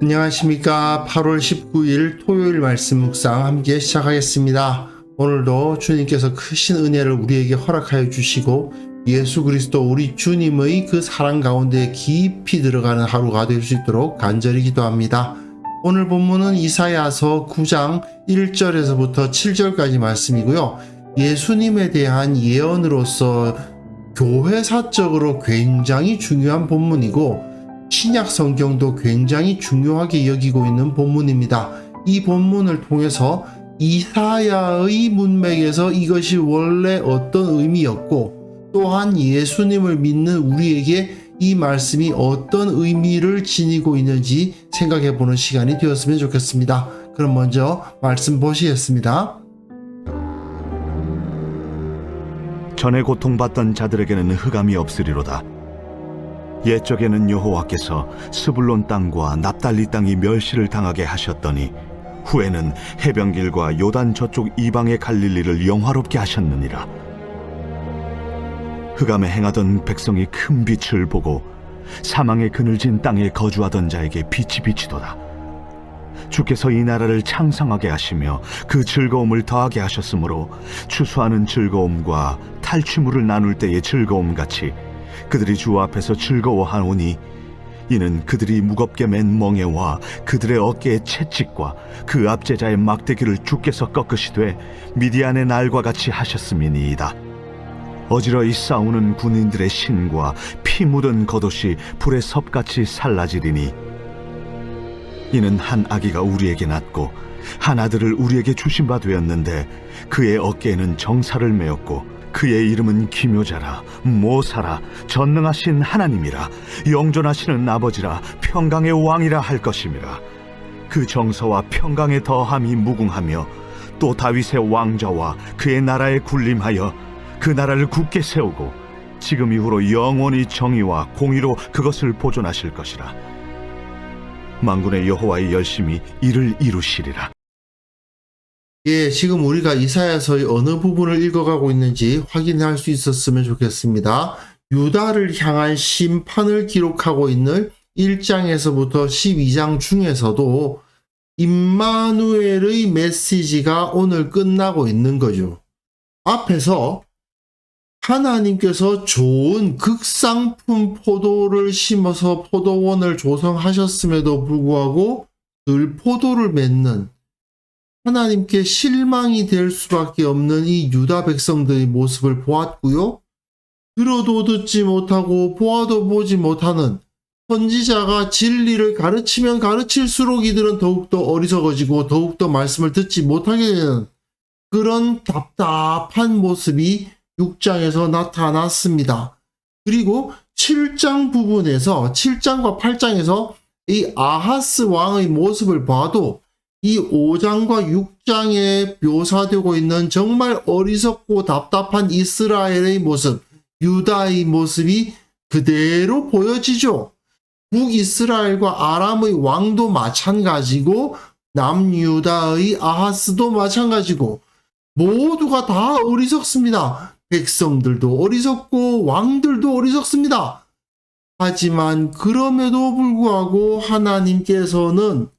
안녕하십니까. 8월 19일 토요일 말씀 묵상 함께 시작하겠습니다. 오늘도 주님께서 크신 은혜를 우리에게 허락하여 주시고 예수 그리스도 우리 주님의 그 사랑 가운데 깊이 들어가는 하루가 될 수 있도록 간절히 기도합니다. 오늘 본문은 이사야서 9장 1절에서부터 7절까지 말씀이고요. 예수님에 대한 예언으로서 교회사적으로 굉장히 중요한 본문이고 신약 성경도 굉장히 중요하게 여기고 있는 본문입니다. 이 본문을 통해서 이사야의 문맥에서 이것이 원래 어떤 의미였고 또한 예수님을 믿는 우리에게 이 말씀이 어떤 의미를 지니고 있는지 생각해 보는 시간이 되었으면 좋겠습니다. 그럼 먼저 말씀 보시겠습니다. 전에 고통받던 자들에게는 흑암이 없으리로다. 옛적에는 여호와께서 스불론 땅과 납달리 땅이 멸시를 당하게 하셨더니 후에는 해변길과 요단 저쪽 이방의 갈릴리를 영화롭게 하셨느니라. 흑암에 행하던 백성이 큰 빛을 보고 사망의 그늘진 땅에 거주하던 자에게 빛이 비치도다. 주께서 이 나라를 창성하게 하시며 그 즐거움을 더하게 하셨으므로 추수하는 즐거움과 탈취물을 나눌 때의 즐거움같이 그들이 주 앞에서 즐거워하오니 이는 그들이 무겁게 맨 멍에와 그들의 어깨의 채찍과 그 압제자의 막대기를 주께서 꺾으시되 미디안의 날과 같이 하셨음이니이다. 어지러이 싸우는 군인들의 신과 피 묻은 겉옷이 불의 섭같이 살라지리니 이는 한 아기가 우리에게 낳고 한 아들을 우리에게 주신 바 되었는데 그의 어깨에는 정사를 메었고 그의 이름은 기묘자라 모사라 전능하신 하나님이라 영존하시는 아버지라 평강의 왕이라 할 것임이라. 그 정서와 평강의 더함이 무궁하며 또 다윗의 왕좌와 그의 나라에 군림하여 그 나라를 굳게 세우고 지금 이후로 영원히 정의와 공의로 그것을 보존하실 것이라. 만군의 여호와의 열심히 이를 이루시리라. 지금 우리가 이사야서의 어느 부분을 읽어가고 있는지 확인할 수 있었으면 좋겠습니다. 유다를 향한 심판을 기록하고 있는 1장에서부터 12장 중에서도 임마누엘의 메시지가 오늘 끝나고 있는 거죠. 앞에서 하나님께서 좋은 극상품 포도를 심어서 포도원을 조성하셨음에도 불구하고 늘 포도를 맺는 하나님께 실망이 될 수밖에 없는 이 유다 백성들의 모습을 보았고요. 들어도 듣지 못하고 보아도 보지 못하는 선지자가 진리를 가르치면 가르칠수록 이들은 더욱더 어리석어지고 더욱더 말씀을 듣지 못하게 되는 그런 답답한 모습이 6장에서 나타났습니다. 그리고 7장 부분에서 7장과 8장에서 이 아하스 왕의 모습을 봐도 이 5장과 6장에 묘사되고 있는 정말 어리석고 답답한 이스라엘의 모습, 유다의 모습이 그대로 보여지죠. 북이스라엘과 아람의 왕도 마찬가지고 남유다의 아하스도 마찬가지고 모두가 다 어리석습니다. 백성들도 어리석고 왕들도 어리석습니다. 하지만 그럼에도 불구하고 하나님께서는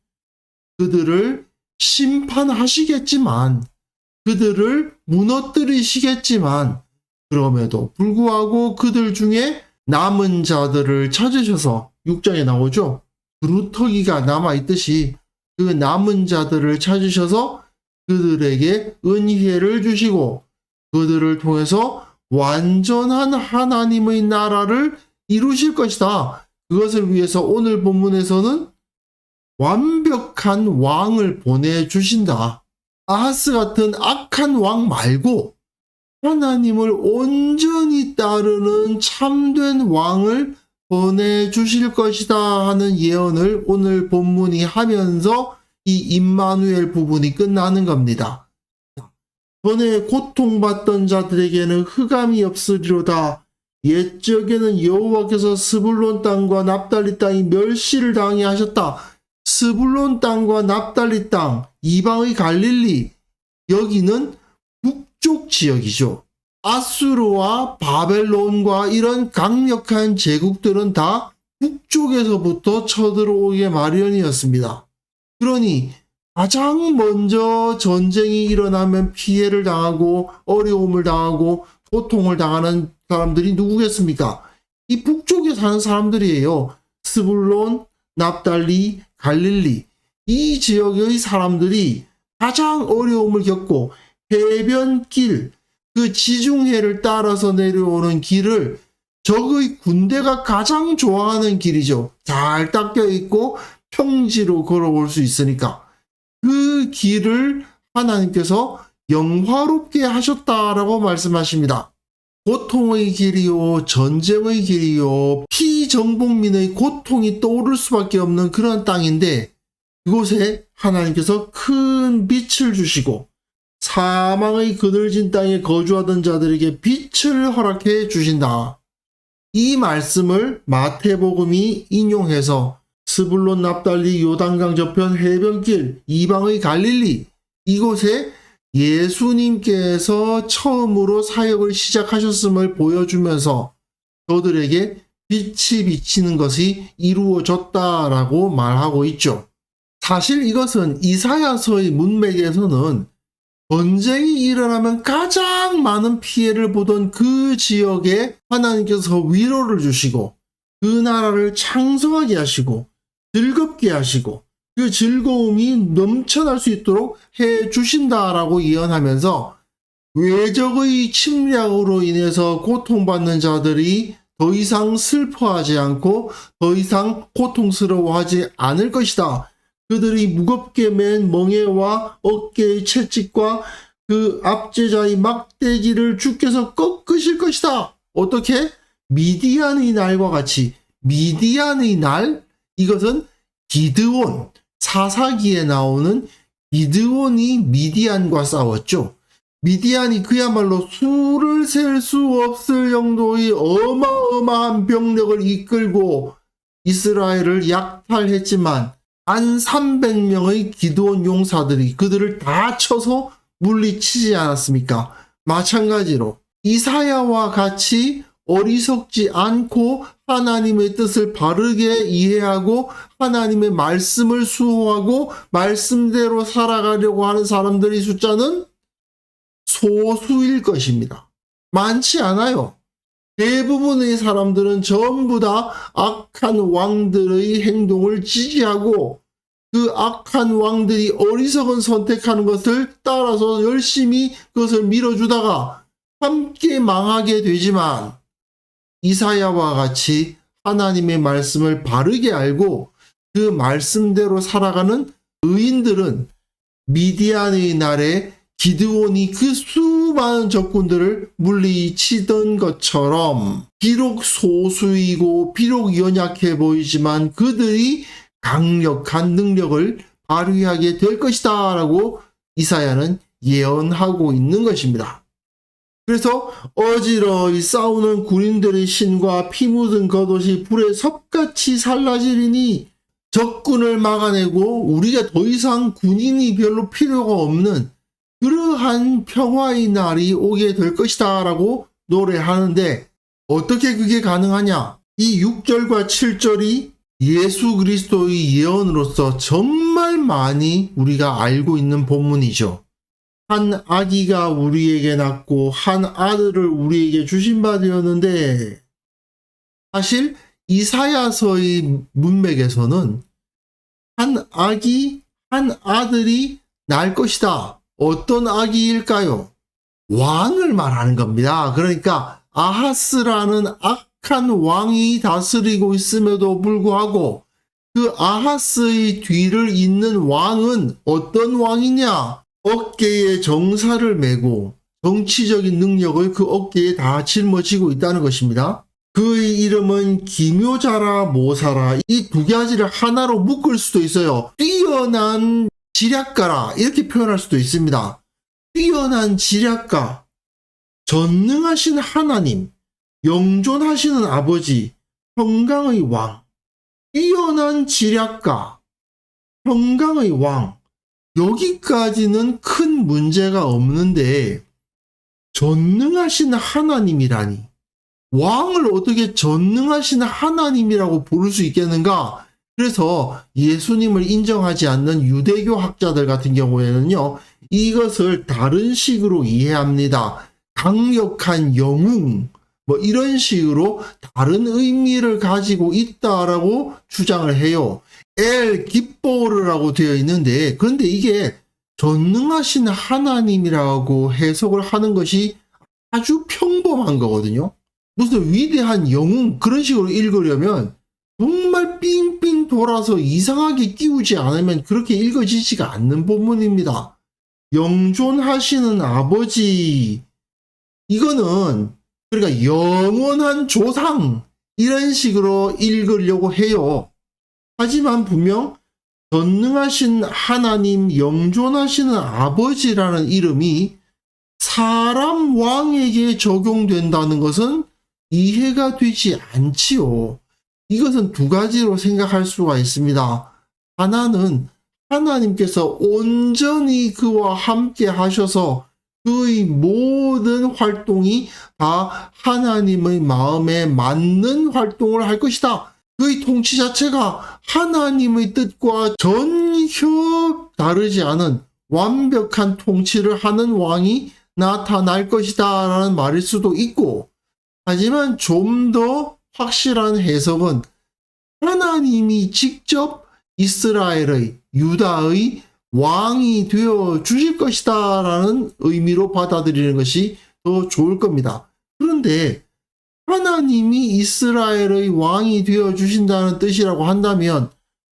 그들을 심판하시겠지만 그들을 무너뜨리시겠지만 그럼에도 불구하고 그들 중에 남은 자들을 찾으셔서 6장에 나오죠. 두루터기가 남아있듯이 그 남은 자들을 찾으셔서 그들에게 은혜를 주시고 그들을 통해서 완전한 하나님의 나라를 이루실 것이다. 그것을 위해서 오늘 본문에서는 완벽한 왕을 보내주신다. 아하스 같은 악한 왕 말고 하나님을 온전히 따르는 참된 왕을 보내주실 것이다 하는 예언을 오늘 본문이 하면서 이 임마누엘 부분이 끝나는 겁니다. 전에 고통받던 자들에게는 흑암이 없으리로다. 옛적에는 여호와께서 스불론 땅과 납달리 땅이 멸시를 당하게 하셨다. 스불론 땅과 납달리 땅, 이방의 갈릴리, 여기는 북쪽 지역이죠. 아수르와 바벨론과 이런 강력한 제국들은 다 북쪽에서부터 쳐들어오게 마련이었습니다. 그러니 가장 먼저 전쟁이 일어나면 피해를 당하고 어려움을 당하고 고통을 당하는 사람들이 누구겠습니까? 이 북쪽에 사는 사람들이에요. 스불론, 납달리, 갈릴리. 이 지역의 사람들이 가장 어려움을 겪고 해변길, 그 지중해를 따라서 내려오는 길을 적의 군대가 가장 좋아하는 길이죠. 잘 닦여 있고 평지로 걸어올 수 있으니까. 그 길을 하나님께서 영화롭게 하셨다라고 말씀하십니다. 고통의 길이요, 전쟁의 길이요, 피정복민의 고통이 떠오를 수밖에 없는 그런 땅인데 그곳에 하나님께서 큰 빛을 주시고 사망의 그늘진 땅에 거주하던 자들에게 빛을 허락해 주신다. 이 말씀을 마태복음이 인용해서 스불론, 납달리, 요단강 저편 해변길, 이방의 갈릴리 이곳에 예수님께서 처음으로 사역을 시작하셨음을 보여주면서 저들에게 빛이 비치는 것이 이루어졌다라고 말하고 있죠. 사실 이것은 이사야서의 문맥에서는 전쟁이 일어나면 가장 많은 피해를 보던 그 지역에 하나님께서 위로를 주시고 그 나라를 창성하게 하시고 즐겁게 하시고 그 즐거움이 넘쳐날 수 있도록 해 주신다라고 예언하면서 외적의 침략으로 인해서 고통받는 자들이 더 이상 슬퍼하지 않고 더 이상 고통스러워하지 않을 것이다. 그들이 무겁게 맨 멍에와 어깨의 채찍과 그 압제자의 막대기를 주께서 꺾으실 것이다. 어떻게? 미디안의 날과 같이. 미디안의 날? 이것은 기드온, 사사기에 나오는 기드온이 미디안과 싸웠죠. 미디안이 그야말로 수를 셀 수 없을 정도의 어마어마한 병력을 이끌고 이스라엘을 약탈했지만 한 300명의 기드온 용사들이 그들을 다 쳐서 물리치지 않았습니까? 마찬가지로 이사야와 같이 어리석지 않고 하나님의 뜻을 바르게 이해하고 하나님의 말씀을 수호하고 말씀대로 살아가려고 하는 사람들의 숫자는 소수일 것입니다. 많지 않아요. 대부분의 사람들은 전부 다 악한 왕들의 행동을 지지하고 그 악한 왕들이 어리석은 선택하는 것을 따라서 열심히 그것을 밀어주다가 함께 망하게 되지만 이사야와 같이 하나님의 말씀을 바르게 알고 그 말씀대로 살아가는 의인들은 미디안의 날에 기드온이 그 수많은 적군들을 물리치던 것처럼 비록 소수이고 비록 연약해 보이지만 그들이 강력한 능력을 발휘하게 될 것이다 라고 이사야는 예언하고 있는 것입니다. 그래서 어지러이 싸우는 군인들의 신과 피 묻은 겉옷이 불에 섭같이 살라지리니 적군을 막아내고 우리가 더 이상 군인이 별로 필요가 없는 그러한 평화의 날이 오게 될 것이다 라고 노래하는데 어떻게 그게 가능하냐? 이 6절과 7절이 예수 그리스도의 예언으로서 정말 많이 우리가 알고 있는 본문이죠. 한 아기가 우리에게 낳고 한 아들을 우리에게 주신 바 되었는데 사실 이사야서의 문맥에서는 한 아기, 한 아들이 날 것이다. 어떤 아기일까요? 왕을 말하는 겁니다. 그러니까 아하스라는 악한 왕이 다스리고 있음에도 불구하고 그 아하스의 뒤를 잇는 왕은 어떤 왕이냐? 어깨에 정사를 메고 정치적인 능력을 그 어깨에 다 짊어지고 있다는 것입니다. 그의 이름은 기묘자라 모사라. 이 두 가지를 하나로 묶을 수도 있어요. 뛰어난 지략가라 이렇게 표현할 수도 있습니다. 뛰어난 지략가, 전능하신 하나님, 영존하시는 아버지, 평강의 왕, 뛰어난 지략가, 평강의 왕. 여기까지는 큰 문제가 없는데 전능하신 하나님이라니 왕을 어떻게 전능하신 하나님이라고 부를 수 있겠는가? 그래서 예수님을 인정하지 않는 유대교 학자들 같은 경우에는요, 이것을 다른 식으로 이해합니다. 강력한 영웅, 뭐 이런 식으로 다른 의미를 가지고 있다라고 주장을 해요. 엘 기뽀르라고 되어 있는데, 그런데 이게 전능하신 하나님이라고 해석을 하는 것이 아주 평범한 거거든요. 무슨 위대한 영웅 그런 식으로 읽으려면 정말 삥삥 돌아서 이상하게 끼우지 않으면 그렇게 읽어지지가 않는 본문입니다. 영존하시는 아버지, 이거는 그러니까 영원한 조상 이런 식으로 읽으려고 해요. 하지만 분명 전능하신 하나님, 영존하시는 아버지라는 이름이 사람 왕에게 적용된다는 것은 이해가 되지 않지요. 이것은 두 가지로 생각할 수가 있습니다. 하나는 하나님께서 온전히 그와 함께 하셔서 그의 모든 활동이 다 하나님의 마음에 맞는 활동을 할 것이다. 그의 통치 자체가 하나님의 뜻과 전혀 다르지 않은 완벽한 통치를 하는 왕이 나타날 것이다 라는 말일 수도 있고, 하지만 좀 더 확실한 해석은 하나님이 직접 이스라엘의, 유다의 왕이 되어 주실 것이다 라는 의미로 받아들이는 것이 더 좋을 겁니다. 그런데 하나님이 이스라엘의 왕이 되어 주신다는 뜻이라고 한다면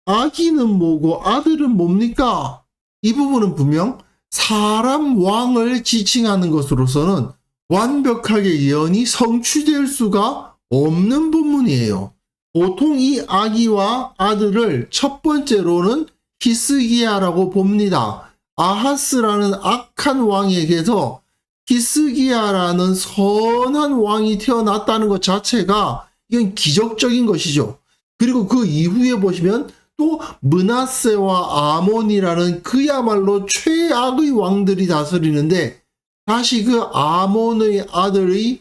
아기는 뭐고 아들은 뭡니까? 이 부분은 분명 사람 왕을 지칭하는 것으로서는 완벽하게 예언이 성취될 수가 없는 본문이에요. 보통 이 아기와 아들을 첫 번째로는 히스기야라고 봅니다. 아하스라는 악한 왕에게서 히스기야라는 선한 왕이 태어났다는 것 자체가 이건 기적적인 것이죠. 그리고 그 이후에 보시면 또 므낫세와 아몬이라는 그야말로 최악의 왕들이 다스리는데 다시 그 아몬의 아들의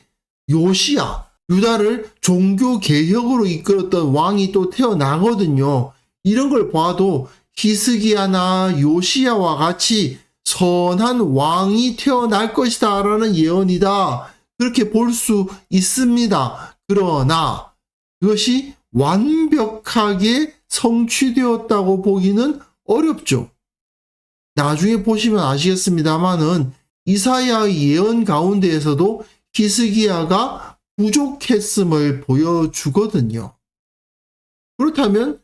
요시야, 유다를 종교 개혁으로 이끌었던 왕이 또 태어나거든요. 이런 걸 봐도 히스기야나 요시야와 같이 선한 왕이 태어날 것이다 라는 예언이다, 그렇게 볼 수 있습니다. 그러나 그것이 완벽하게 성취되었다고 보기는 어렵죠. 나중에 보시면 아시겠습니다만은 이사야의 예언 가운데에서도 히스기야가 부족했음을 보여주거든요. 그렇다면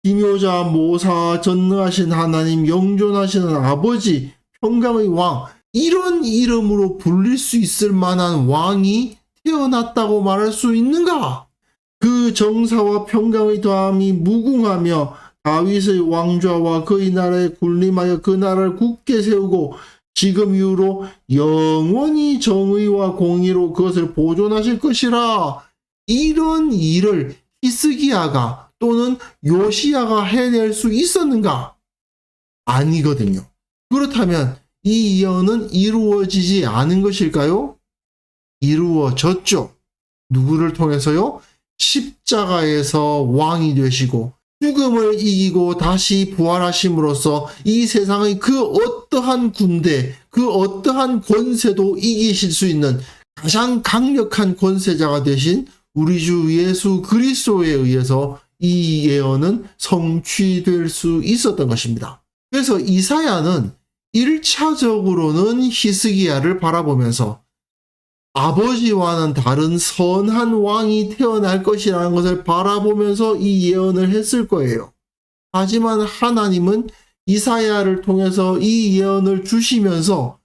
기묘자, 모사, 전능하신 하나님, 영존하시는 아버지, 평강의 왕, 이런 이름으로 불릴 수 있을 만한 왕이 태어났다고 말할 수 있는가? 그 정사와 평강의 더함이 무궁하며 다윗의 왕좌와 그의 나라에 군림하여 그 나라를 굳게 세우고 지금 이후로 영원히 정의와 공의로 그것을 보존하실 것이라. 이런 일을 히스기야가 또는 요시야가 해낼 수 있었는가? 아니거든요. 그렇다면 이 예언은 이루어지지 않은 것일까요? 이루어졌죠. 누구를 통해서요? 십자가에서 왕이 되시고 죽음을 이기고 다시 부활하심으로써 이 세상의 그 어떠한 군대, 그 어떠한 권세도 이기실 수 있는 가장 강력한 권세자가 되신 우리 주 예수 그리스도에 의해서 이 예언은 성취될 수 있었던 것입니다. 그래서 이사야는 1차적으로는 히스기야를 바라보면서 아버지와는 다른 선한 왕이 태어날 것이라는 것을 바라보면서 이 예언을 했을 거예요. 하지만 하나님은 이사야를 통해서 이 예언을 주시면서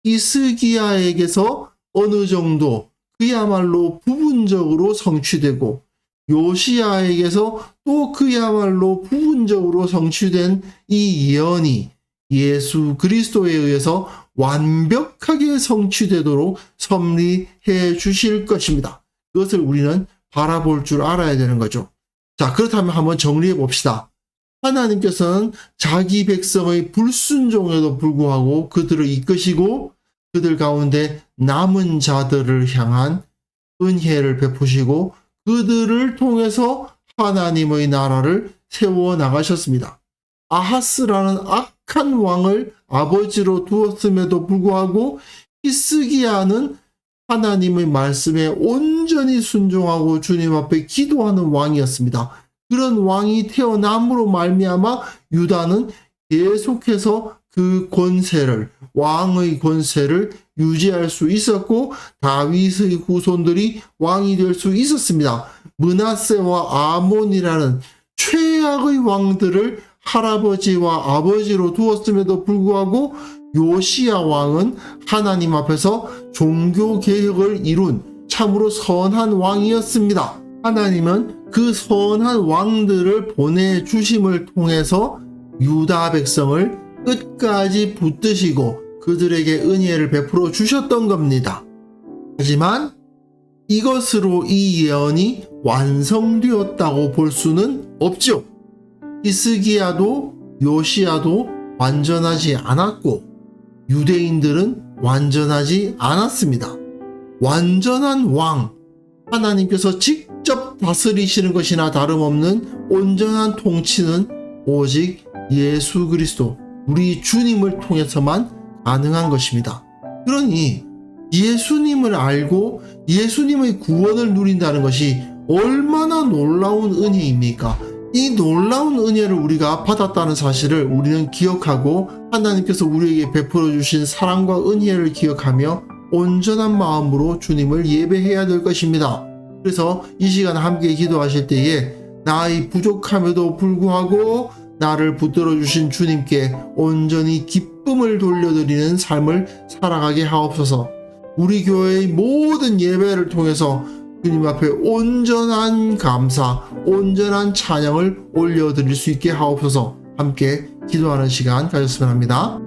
히스기야에게서 어느 정도 그야말로 부분적으로 성취되고 요시야에게서 또 그야말로 부분적으로 성취된 이 예언이 예수 그리스도에 의해서 완벽하게 성취되도록 섭리해 주실 것입니다. 그것을 우리는 바라볼 줄 알아야 되는 거죠. 자, 그렇다면 한번 정리해 봅시다. 하나님께서는 자기 백성의 불순종에도 불구하고 그들을 이끄시고 그들 가운데 남은 자들을 향한 은혜를 베푸시고 그들을 통해서 하나님의 나라를 세워 나가셨습니다. 아하스라는 악한 왕을 아버지로 두었음에도 불구하고 히스기야는 하나님의 말씀에 온전히 순종하고 주님 앞에 기도하는 왕이었습니다. 그런 왕이 태어남으로 말미암아 유다는 계속해서 그 권세를, 왕의 권세를 유지할 수 있었고 다윗의 후손들이 왕이 될 수 있었습니다. 므낫세와 아몬이라는 최악의 왕들을 할아버지와 아버지로 두었음에도 불구하고 요시야 왕은 하나님 앞에서 종교 개혁을 이룬 참으로 선한 왕이었습니다. 하나님은 그 선한 왕들을 보내주심을 통해서 유다 백성을 끝까지 붙드시고 그들에게 은혜를 베풀어 주셨던 겁니다. 하지만 이것으로 이 예언이 완성되었다고 볼 수는 없죠. 히스기야도 요시야도 완전하지 않았고 유대인들은 완전하지 않았습니다. 완전한 왕, 하나님께서 직접 다스리시는 것이나 다름없는 온전한 통치는 오직 예수 그리스도, 우리 주님을 통해서만 가능한 것입니다. 그러니 예수님을 알고 예수님의 구원을 누린다는 것이 얼마나 놀라운 은혜입니까? 이 놀라운 은혜를 우리가 받았다는 사실을 우리는 기억하고 하나님께서 우리에게 베풀어 주신 사랑과 은혜를 기억하며 온전한 마음으로 주님을 예배해야 될 것입니다. 그래서 이 시간 함께 기도하실 때에 나의 부족함에도 불구하고 나를 붙들어 주신 주님께 온전히 기쁨을 돌려드리는 삶을 살아가게 하옵소서. 우리 교회의 모든 예배를 통해서 주님 앞에 온전한 감사, 온전한 찬양을 올려드릴 수 있게 하옵소서. 함께 기도하는 시간 가졌으면 합니다.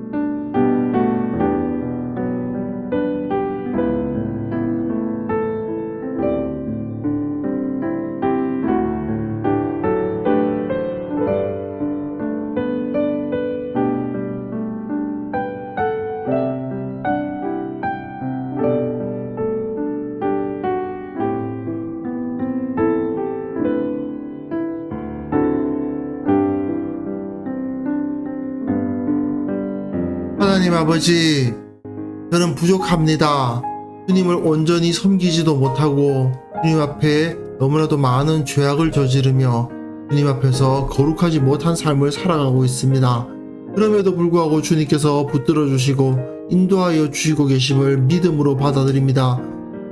하나님 아버지, 저는 부족합니다. 주님을 온전히 섬기지도 못하고 주님 앞에 너무나도 많은 죄악을 저지르며 주님 앞에서 거룩하지 못한 삶을 살아가고 있습니다. 그럼에도 불구하고 주님께서 붙들어 주시고 인도하여 주시고 계심을 믿음으로 받아들입니다.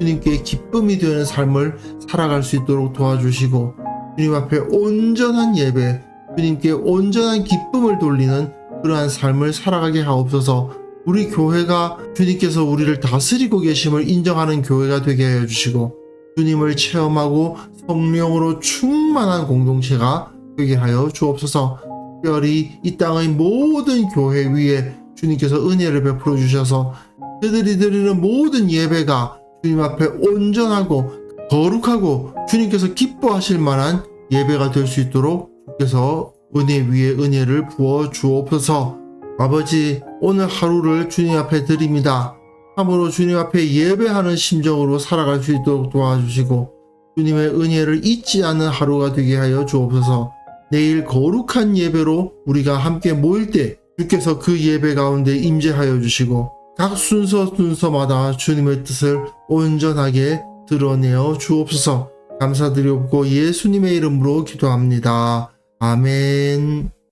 주님께 기쁨이 되는 삶을 살아갈 수 있도록 도와주시고 주님 앞에 온전한 예배, 주님께 온전한 기쁨을 돌리는 그러한 삶을 살아가게 하옵소서. 우리 교회가 주님께서 우리를 다스리고 계심을 인정하는 교회가 되게 하여 주시고 주님을 체험하고 성령으로 충만한 공동체가 되게 하여 주옵소서. 특별히 이 땅의 모든 교회 위에 주님께서 은혜를 베풀어 주셔서 그들이 드리는 모든 예배가 주님 앞에 온전하고 거룩하고 주님께서 기뻐하실 만한 예배가 될 수 있도록 주께서 은혜 위에 은혜를 부어 주옵소서. 아버지, 오늘 하루를 주님 앞에 드립니다. 참으로 주님 앞에 예배하는 심정으로 살아갈 수 있도록 도와주시고 주님의 은혜를 잊지 않는 하루가 되게 하여 주옵소서. 내일 거룩한 예배로 우리가 함께 모일 때 주께서 그 예배 가운데 임재하여 주시고 각 순서마다 주님의 뜻을 온전하게 드러내어 주옵소서. 감사드리옵고 예수님의 이름으로 기도합니다. 아멘.